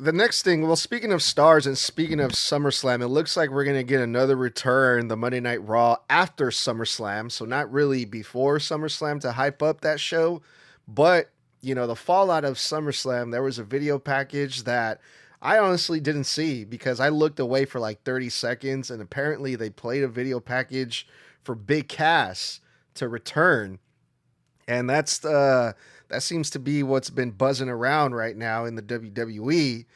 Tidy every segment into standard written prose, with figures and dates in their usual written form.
The next thing, well, speaking of stars and speaking of SummerSlam, it looks like we're going to get another return, the Monday Night Raw after SummerSlam. So, not really before SummerSlam to hype up that show, but, the fallout of SummerSlam, there was a video package that I honestly didn't see because I looked away for like 30 seconds and apparently they played a video package for Big Cass to return. And that seems to be what's been buzzing around right now in the WWE.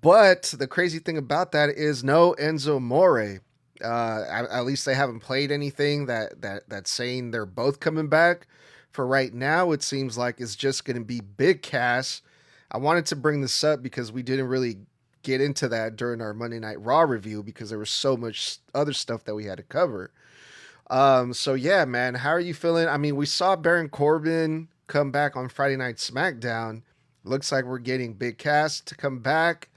But the crazy thing about that is no Enzo Amore. At least they haven't played anything that's saying they're both coming back. For right now, it seems like it's just going to be Big Cass. I wanted to bring this up because we didn't really get into that during our Monday Night Raw review because there was so much other stuff that we had to cover. So yeah, man, how are you feeling? I mean, we saw Baron Corbin come back on Friday Night SmackDown. Looks like we're getting Big Cass to come back.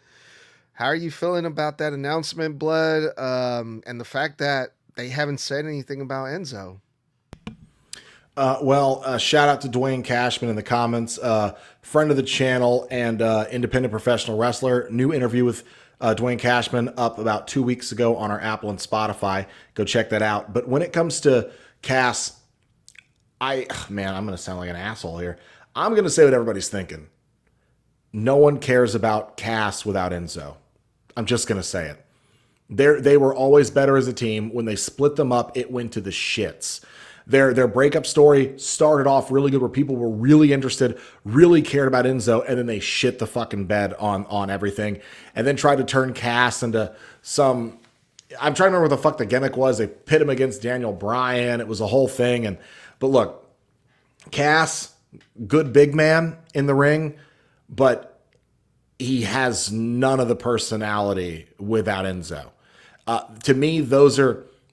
How are you feeling about that announcement, Blood? And the fact that they haven't said anything about Enzo. Shout out to Dwayne Cashman in the comments, friend of the channel and independent professional wrestler. New interview with Dwayne Cashman up about 2 weeks ago on our Apple and Spotify. Go check that out. But when it comes to Cass, I'm going to sound like an asshole here. I'm going to say what everybody's thinking. No one cares about Cass without Enzo. I'm just going to say it. They were always better as a team. When they split them up, it went to the shits. Their breakup story started off really good where people were really interested, really cared about Enzo, and then they shit the fucking bed on everything and then tried to turn Cass into some... I'm trying to remember what the fuck the gimmick was. They pit him against Daniel Bryan. It was a whole thing. But look, Cass, good big man in the ring, but he has none of the personality without Enzo. To me,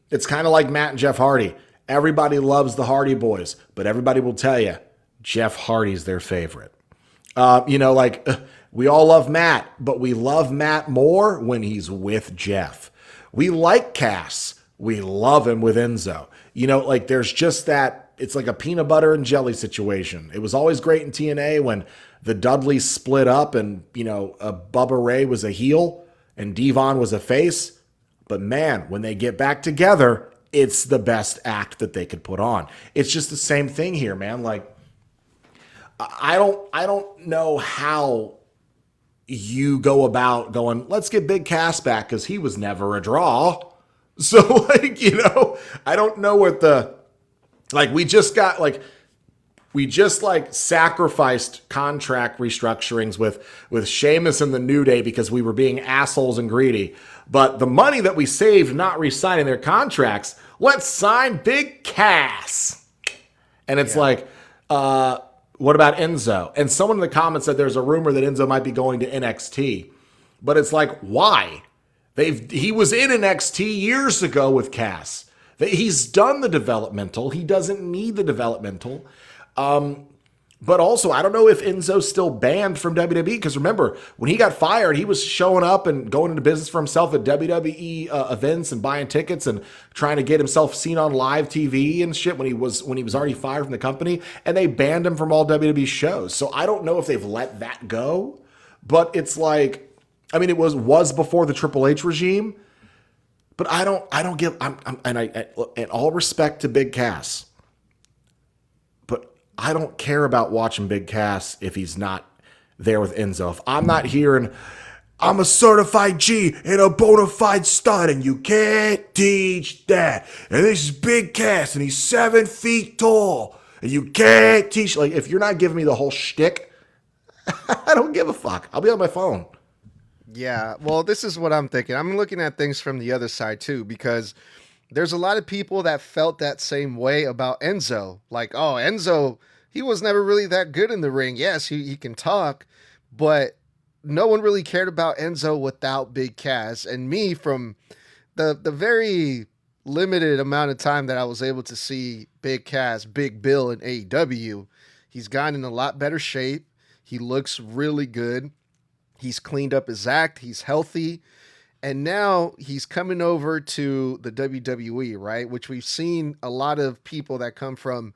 it's kind of like Matt and Jeff Hardy. Everybody loves the Hardy Boys, but everybody will tell you Jeff Hardy's their favorite. We all love Matt, but we love Matt more when he's with Jeff. We like Cass. We love him with Enzo. There's just that, it's like a peanut butter and jelly situation. It was always great in TNA when the Dudleys split up and, Bubba Ray was a heel and Devon was a face. But man, when they get back together, it's the best act that they could put on. It's just the same thing here, man. Like, I don't know how you go about going, let's get Big Cass back because he was never a draw. So, I don't know what we just sacrificed contract restructurings with Sheamus and the New Day because we were being assholes and greedy. But the money that we saved not re-signing their contracts, let's sign Big Cass. And it's what about Enzo? And someone in the comments said there's a rumor that Enzo might be going to NXT. But it's like, why? He was in NXT years ago with Cass. He's done the developmental. He doesn't need the developmental. But also, I don't know if Enzo's still banned from WWE because remember, when he got fired, he was showing up and going into business for himself at WWE events and buying tickets and trying to get himself seen on live TV and shit when he was already fired from the company, and they banned him from all WWE shows. So I don't know if they've let that go, but it's like, it was before the Triple H regime, but I don't give. And all respect to Big Cass. I don't care about watching Big Cass if he's not there with Enzo. If I'm not hearing, I'm a certified G and a bona fide stud, and you can't teach that. And this is Big Cass, and he's 7 feet tall, and you can't teach. Like, if you're not giving me the whole shtick, I don't give a fuck. I'll be on my phone. Yeah, well, this is what I'm thinking. I'm looking at things from the other side too, because there's a lot of people that felt that same way about Enzo. Like, oh, Enzo, he was never really that good in the ring. Yes, he can talk, but no one really cared about Enzo without Big Cass. And me, from the very limited amount of time that I was able to see Big Cass, Big Bill in AEW, he's gotten in a lot better shape. He looks really good. He's cleaned up his act. He's healthy. And now he's coming over to the WWE, right? Which we've seen a lot of people that come from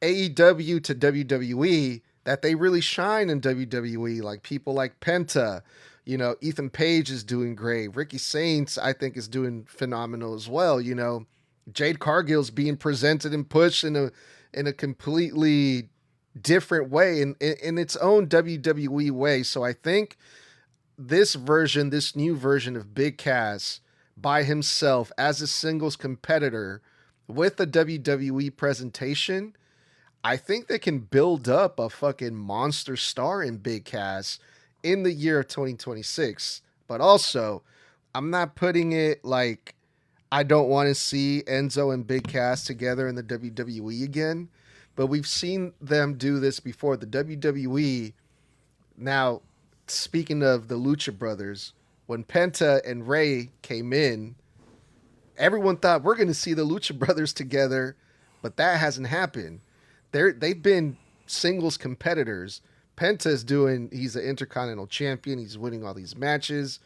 AEW to WWE that they really shine in WWE. Like people like Penta, Ethan Page is doing great. Ricky Saints, I think, is doing phenomenal as well. Jade Cargill's being presented and pushed in a completely different way in its own WWE way. So I think this new version of Big Cass by himself as a singles competitor with a WWE presentation, I think they can build up a fucking monster star in Big Cass in the year of 2026. But also, I'm not putting it like I don't want to see Enzo and Big Cass together in the WWE again. But we've seen them do this before. The WWE, now, speaking of the Lucha Brothers, when Penta and Rey came in, everyone thought we're going to see the Lucha Brothers together, but that hasn't happened. They've been singles competitors. He's an Intercontinental Champion. He's winning all these matches.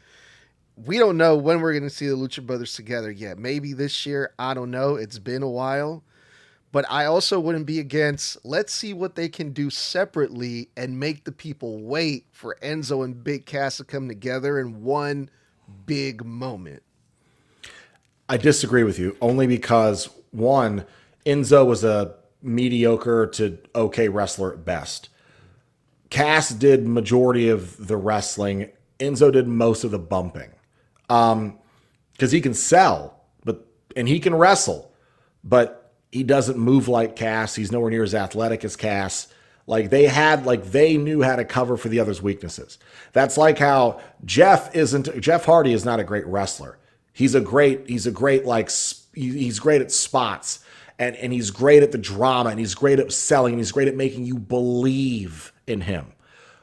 We don't know when we're going to see the Lucha Brothers together yet. Maybe this year. I don't know. It's been a while. But I also wouldn't be against, let's see what they can do separately and make the people wait for Enzo and Big Cass to come together in one big moment. I disagree with you only because, one, Enzo was a mediocre to okay wrestler at best. Cass did majority of the wrestling. Enzo did most of the bumping. Because he can sell, and he can wrestle, but he doesn't move like Cass. He's nowhere near as athletic as Cass. They knew how to cover for the other's weaknesses. That's like how Jeff Hardy is not a great wrestler. He's great at spots, and he's great at the drama, and he's great at selling, and he's great at making you believe in him.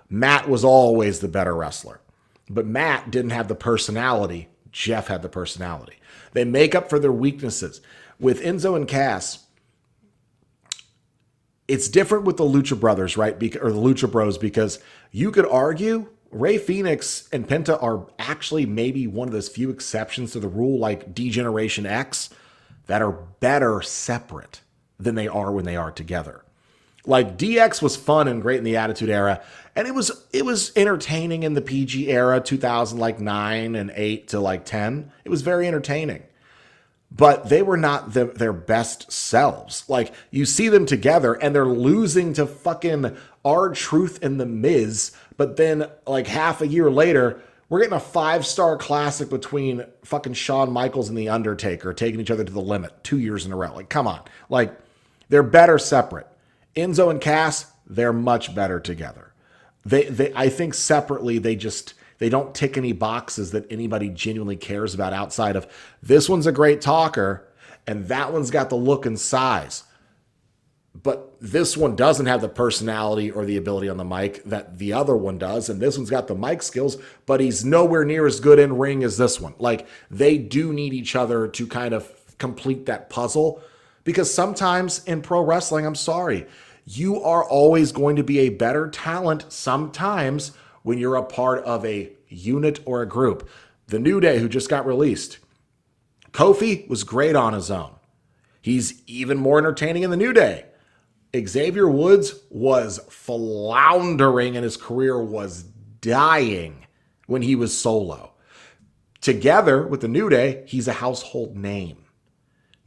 Matt was always the better wrestler, but Matt didn't have the personality. Jeff had the personality. They make up for their weaknesses. With Enzo and Cass, it's different with the Lucha Brothers, right? Or the Lucha Bros, because you could argue Rey Fenix and Penta are actually maybe one of those few exceptions to the rule, like D-Generation X, that are better separate than they are when they are together. Like DX was fun and great in the Attitude Era, and it was entertaining in the PG era, 2009 and 8 to 10. It was very entertaining. But they were not their best selves. Like, you see them together and they're losing to fucking R-Truth and The Miz. But then, half a year later, we're getting a 5-star classic between fucking Shawn Michaels and The Undertaker taking each other to the limit 2 years in a row. Come on. They're better separate. Enzo and Cass, they're much better together. I think separately, they don't tick any boxes that anybody genuinely cares about outside of this one's a great talker and that one's got the look and size. But this one doesn't have the personality or the ability on the mic that the other one does. And this one's got the mic skills, but he's nowhere near as good in ring as this one. They do need each other to kind of complete that puzzle, because sometimes in pro wrestling, I'm sorry, you are always going to be a better talent sometimes when you're a part of a unit or a group. The New Day, who just got released, Kofi was great on his own. He's even more entertaining in the New Day. Xavier Woods was floundering and his career was dying when he was solo. Together with the New Day, he's a household name.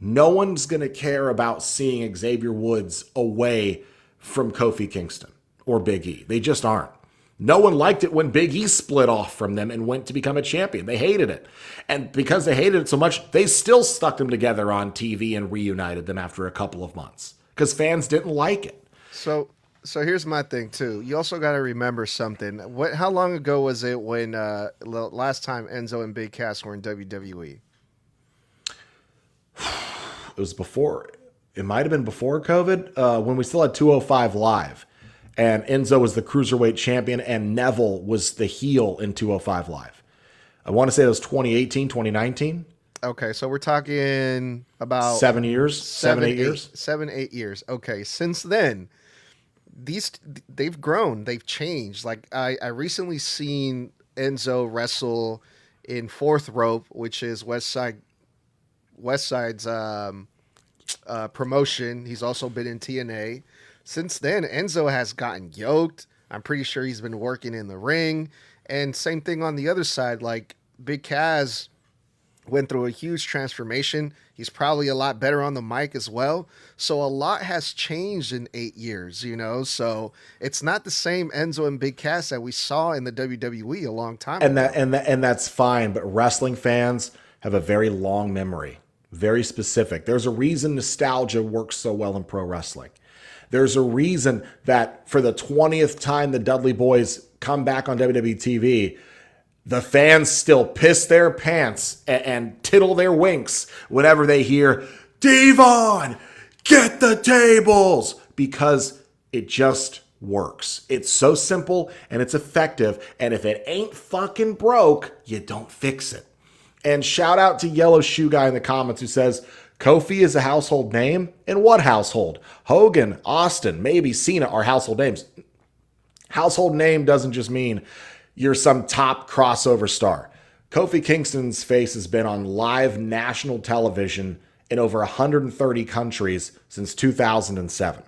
No one's going to care about seeing Xavier Woods away from Kofi Kingston or Big E. They just aren't. No one liked it when Big E split off from them and went to become a champion. They hated it. And because they hated it so much, they still stuck them together on TV and reunited them after a couple of months because fans didn't like it. So here's my thing, too. You also got to remember something. How long ago was it when last time Enzo and Big Cass were in WWE? It was before. It might have been before COVID when we still had 205 Live. And Enzo was the Cruiserweight champion, and Neville was the heel in 205 Live. I want to say it was 2018, 2019. Okay, so we're talking about 7 years, 8 years. 8 years. Okay, since then, they've grown, they've changed. I recently seen Enzo wrestle in Fourth Rope, which is West Side's promotion. He's also been in TNA. since then, Enzo has gotten yoked. I'm pretty sure he's been working in the ring. And same thing on the other side. Like, Big Cass went through a huge transformation. He's probably a lot better on the mic as well. So a lot has changed in 8 years, you know? So it's not the same Enzo and Big Cass that we saw in the WWE a long time ago. And that's fine, but wrestling fans have a very long memory, very specific. There's a reason nostalgia works so well in pro wrestling. There's a reason that for the 20th time the Dudley Boys come back on WWE TV, the fans still piss their pants and tittle their winks whenever they hear, Devon, get the tables, because it just works. It's so simple and it's effective. And if it ain't fucking broke, you don't fix it. And shout out to Yellow Shoe Guy in the comments who says, Kofi is a household name? In what household? Hogan, Austin, maybe Cena are household names. Household name doesn't just mean you're some top crossover star. Kofi Kingston's face has been on live national television in over 130 countries since 2007.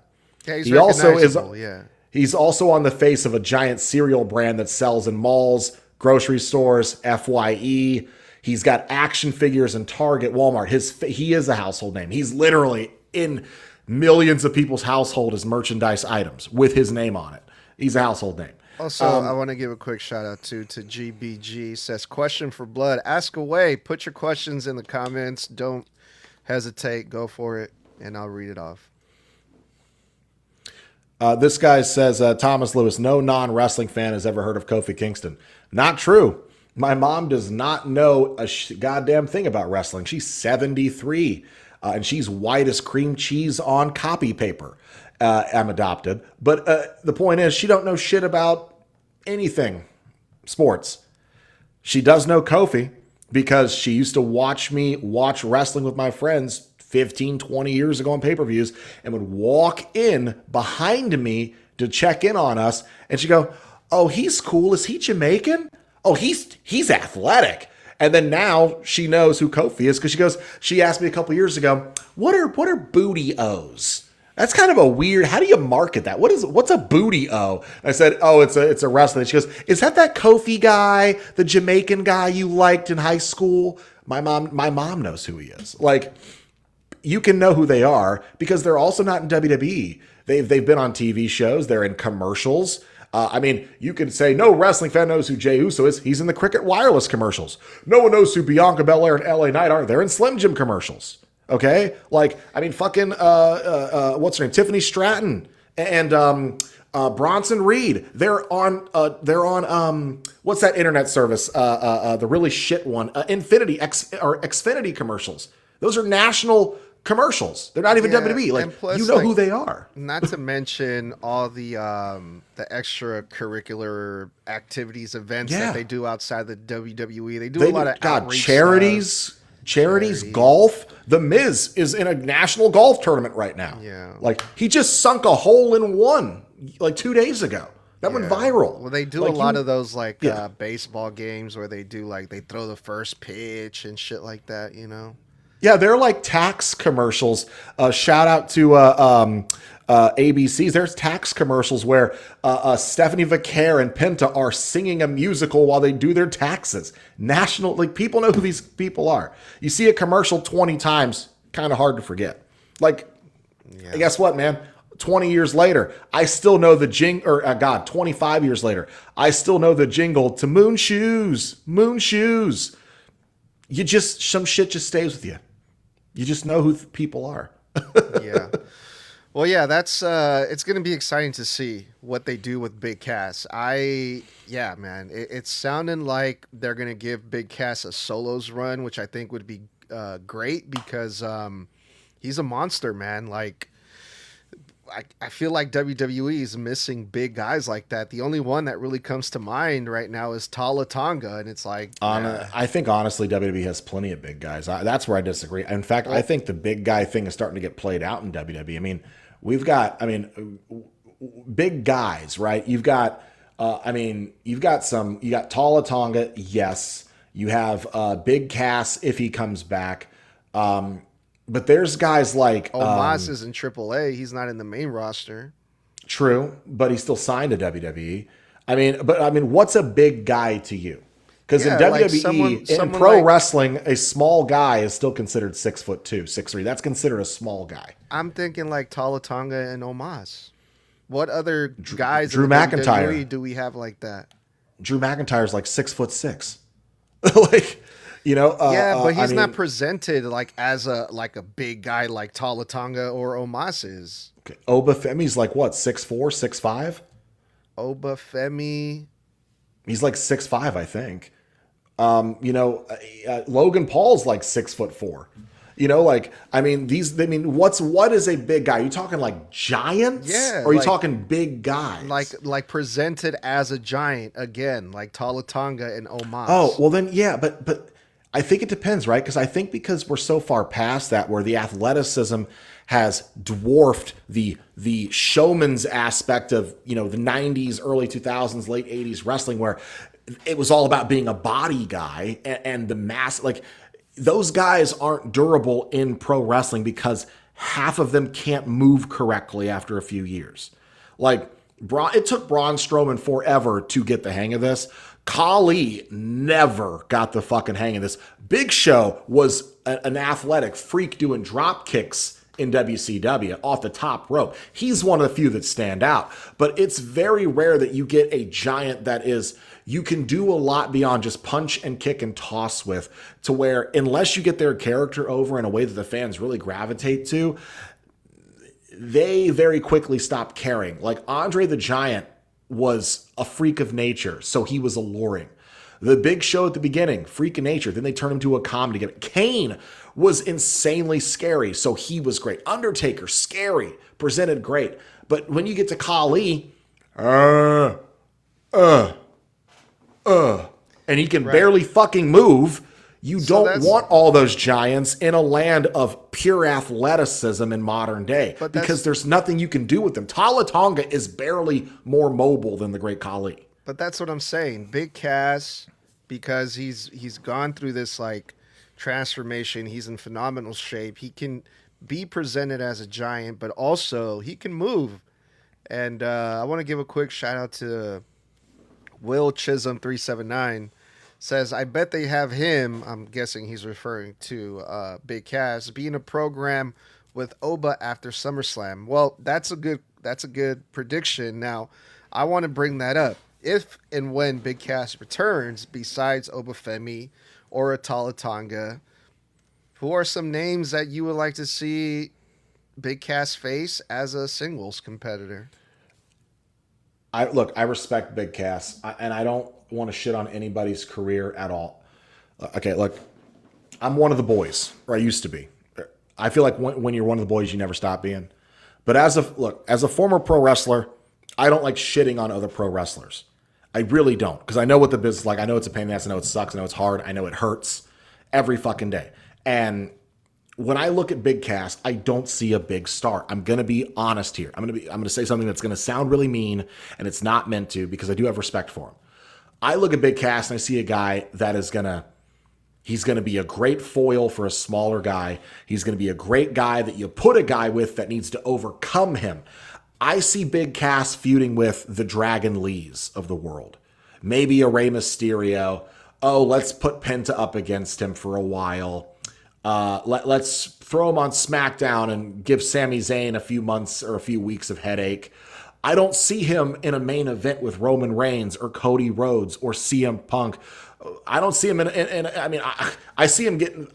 Yeah, he's he also is. Yeah. He's also on the face of a giant cereal brand that sells in malls, grocery stores, FYE. He's got action figures in Target, Walmart. He is a household name. He's literally in millions of people's household as merchandise items with his name on it. He's a household name. Also, I want to give a quick shout out to GBG. Says, question for Blood. Ask away. Put your questions in the comments. Don't hesitate. Go for it, and I'll read it off. This guy says, Thomas Lewis, no non-wrestling fan has ever heard of Kofi Kingston. Not true. My mom does not know a goddamn thing about wrestling. She's 73, and she's white as cream cheese on copy paper. I'm adopted. But the point is, she don't know shit about anything sports. She does know Kofi because she used to watch me watch wrestling with my friends 15, 20 years ago on pay-per-views and would walk in behind me to check in on us. And she'd go, oh, he's cool. Is he Jamaican? Oh, he's athletic. And then now she knows who Kofi is because she asked me a couple years ago, what are booty O's? That's kind of a weird, how do you market that? What's a booty O? I said, oh, it's a wrestler. She goes, is that Kofi guy, the Jamaican guy you liked in high school? My mom knows who he is. Like, you can know who they are because they're also not in WWE. They've been on TV shows. They're in commercials. I mean, you can say no wrestling fan knows who Jey Uso is. He's in the Cricket Wireless commercials. No one knows who Bianca Belair and LA Knight are. They're in Slim Jim commercials. Okay, like, I mean, fucking what's her name? Tiffany Stratton and Bronson Reed. They're on what's that internet service? The really shit one, Xfinity commercials. Those are national commercials. They're not even WWE. Like, plus, you know who they are. Not to mention all the extracurricular activities, events that they do outside the WWE. They do a lot of outreach charities. Charities, golf. The Miz is in a national golf tournament right now. Yeah. Like, he just sunk a hole in one like 2 days ago. That went viral. Well, they do a lot of those baseball games where they do they throw the first pitch and shit like that, you know? Yeah, they're like tax commercials. Shout out to ABCs. There's tax commercials where Stephanie Vaquer and Penta are singing a musical while they do their taxes. National, like, people know who these people are. You see a commercial 20 times, kind of hard to forget. Like, guess what, man? 20 years later, I still know the 25 years later, I still know the jingle to Moon Shoes, Moon Shoes. Some shit just stays with you. You just know who people are. Yeah. Well, yeah, that's it's going to be exciting to see what they do with Big Cass. Man, it's sounding like they're going to give Big Cass a solos run, which I think would be great because he's a monster, man. Like, I feel like WWE is missing big guys like that. The only one that really comes to mind right now is Tala Tonga, and it's like... I think, honestly, WWE has plenty of big guys. That's where I disagree. In fact, I think the big guy thing is starting to get played out in WWE. I mean, big guys, right? You got Tala Tonga, yes. You have Big Cass if he comes back. But there's guys like... Omos is in AAA. He's not in the main roster. True, but he still signed to WWE. What's a big guy to you? Because in WWE, in pro wrestling, a small guy is still considered 6'2", 6'3". That's considered a small guy. I'm thinking like Tonga and Omos. What other guys Drew in the McIntyre WWE do we have like that? Drew McIntyre's like 6'6". But he's not presented like as a big guy like Tonga or Omos is. Okay. Obafemi's like what, 6'4", 6'5"? Obafemi, he's like 6'5", I think. Logan Paul's like 6'4". What is a big guy? Are you talking like giants? Yeah. Or are you talking big guys? Like presented as a giant again, like Tonga and Omos. Oh, well then, yeah, but I think it depends, right? Because we're so far past that where the athleticism has dwarfed the showman's aspect of, the 90s, early 2000s, late 80s wrestling, where it was all about being a body guy and the mass, like those guys aren't durable in pro wrestling because half of them can't move correctly after a few years. Like it took Braun Strowman forever to get the hang of this. Khali never got the fucking hang of this. Big Show was an athletic freak doing drop kicks in WCW off the top rope. He's one of the few that stand out, but it's very rare that you get a giant that you can do a lot beyond just punch and kick and toss with, to where unless you get their character over in a way that the fans really gravitate to, they very quickly stop caring. Like Andre the Giant was a freak of nature, so he was alluring. The Big Show at the beginning, freak of nature. Then they turned him to a comedy gimmick. Kane was insanely scary, so he was great. Undertaker, scary, presented great. But when you get to Khali, and he can barely fucking move, you don't want all those giants in a land of pure athleticism in modern day, because there's nothing you can do with them. Tonga is barely more mobile than the Great Khali. But that's what I'm saying. Big Cass, because he's gone through this like transformation. He's in phenomenal shape. He can be presented as a giant, but also he can move. And I want to give a quick shout out to Will Chisholm 379. Says, I bet they have him, I'm guessing he's referring to Big Cass, being a program with Oba after SummerSlam. Well, that's a good prediction. Now, I want to bring that up. If and when Big Cass returns, besides Obafemi or Atala Tonga, who are some names that you would like to see Big Cass face as a singles competitor? I respect Big Cass, and I don't want to shit on anybody's career at all. Okay, look, I'm one of the boys, or I used to be. I feel like when you're one of the boys, you never stop being. But as a former pro wrestler, I don't like shitting on other pro wrestlers. I really don't, because I know what the business is like. I know it's a pain in the ass. I know it sucks. I know it's hard. I know it hurts every fucking day. And when I look at Big Cass, I don't see a big star. I'm going to be honest here. I'm going to say something that's going to sound really mean, and it's not meant to, because I do have respect for him. I look at Big Cass and I see a guy that he's going to be a great foil for a smaller guy. He's going to be a great guy that you put a guy with that needs to overcome him. I see Big Cass feuding with the Dragon Lees of the world. Maybe a Rey Mysterio. Oh, let's put Penta up against him for a while. Let's throw him on SmackDown and give Sami Zayn a few months or a few weeks of headache. I don't see him in a main event with Roman Reigns or Cody Rhodes or CM Punk. I don't see him I see him getting,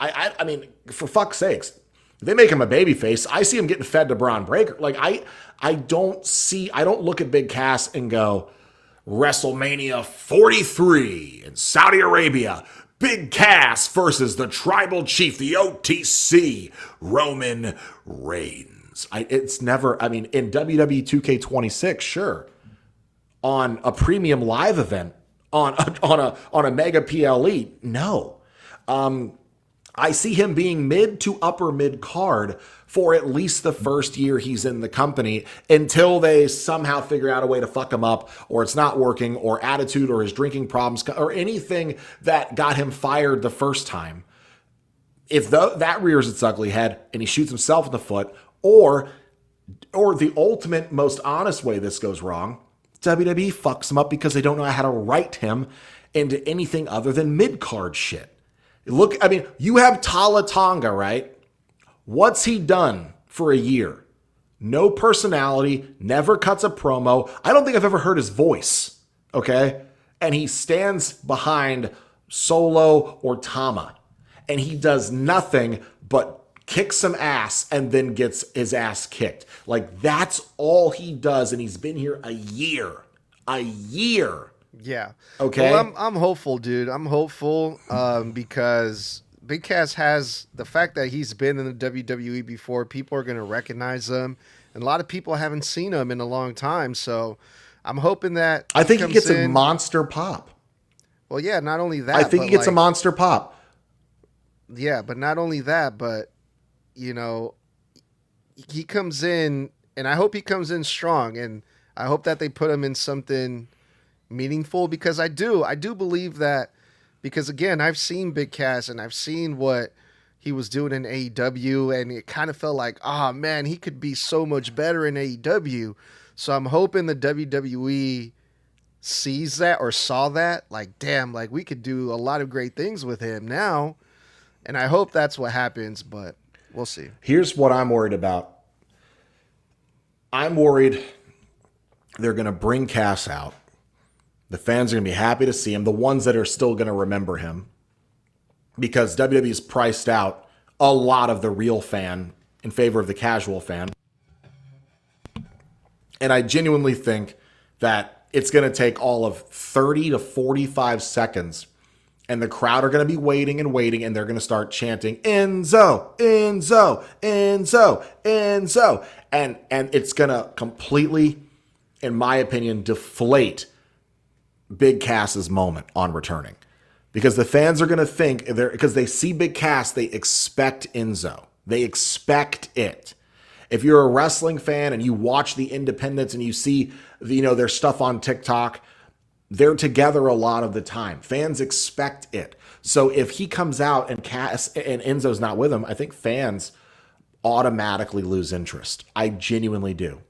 for fuck's sakes, if they make him a babyface, I see him getting fed to Braun Breaker. Like, I don't look at Big Cass and go, WrestleMania 43 in Saudi Arabia, Big Cass versus the Tribal Chief, the OTC, Roman Reigns. It's never, in WWE 2K26, sure. On a premium live event, on a mega PLE, no. I see him being mid to upper mid card for at least the first year he's in the company, until they somehow figure out a way to fuck him up, or it's not working, or attitude, or his drinking problems, or anything that got him fired the first time. If that rears its ugly head and he shoots himself in the foot, or Or the ultimate, most honest way this goes wrong, WWE fucks him up because they don't know how to write him into anything other than mid-card shit. Look, I mean, you have Tala Tonga, right? What's he done for a year? No personality, never cuts a promo. I don't think I've ever heard his voice, okay? And he stands behind Solo or Tama, and he does nothing but kick some ass and then gets his ass kicked. Like, that's all he does, and he's been here a year. A year. Yeah. Okay. Well, I'm hopeful, dude. I'm hopeful because Big Cass has the fact that he's been in the WWE before. People are going to recognize him, and a lot of people haven't seen him in a long time. So I'm hoping that I think he gets a monster pop. Well, yeah. Not only that, I think he gets a monster pop. Yeah, but not only that, but you know, he comes in, and I hope he comes in strong, and I hope that they put him in something meaningful, because I do believe that, because again, I've seen Big Cass and I've seen what he was doing in AEW, and it kind of felt like, oh man, he could be so much better in AEW. So I'm hoping the WWE sees that or saw that, like, damn, like we could do a lot of great things with him now. And I hope that's what happens, but we'll see. Here's what I'm worried about. I'm worried they're going to bring Cass out. The fans are going to be happy to see him, the ones that are still going to remember him, because WWE's priced out a lot of the real fan in favor of the casual fan. And I genuinely think that it's going to take all of 30 to 45 seconds, and the crowd are going to be waiting, and they're going to start chanting, Enzo, Enzo, Enzo, Enzo. And it's going to completely, in my opinion, deflate Big Cass's moment on returning. Because the fans are going to think, because they see Big Cass, they expect Enzo. They expect it. If you're a wrestling fan and you watch the independents and you see their stuff on TikTok, they're together a lot of the time. Fans expect it. So if he comes out and Cass and Enzo's not with him, I think fans automatically lose interest. I genuinely do.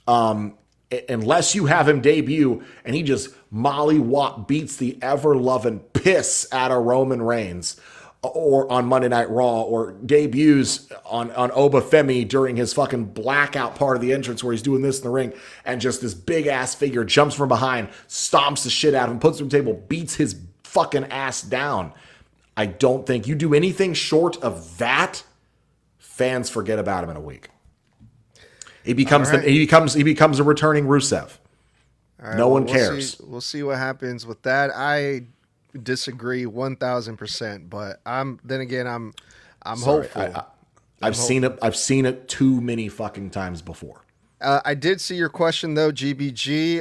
Unless you have him debut and he just mollywop beats the ever-loving piss out of Roman Reigns, or on Monday Night Raw, or debuts on Obafemi during his fucking blackout part of the entrance where he's doing this in the ring, and just this big-ass figure jumps from behind, stomps the shit out of him, puts him on the table, beats his fucking ass down. I don't think you do anything short of that, fans forget about him in a week. He becomes he becomes a returning Rusev. Right, no one cares. We'll see what happens with that. I disagree 1,000%, but I'm hopeful. I've seen it too many fucking times before. I did see your question though, GBG.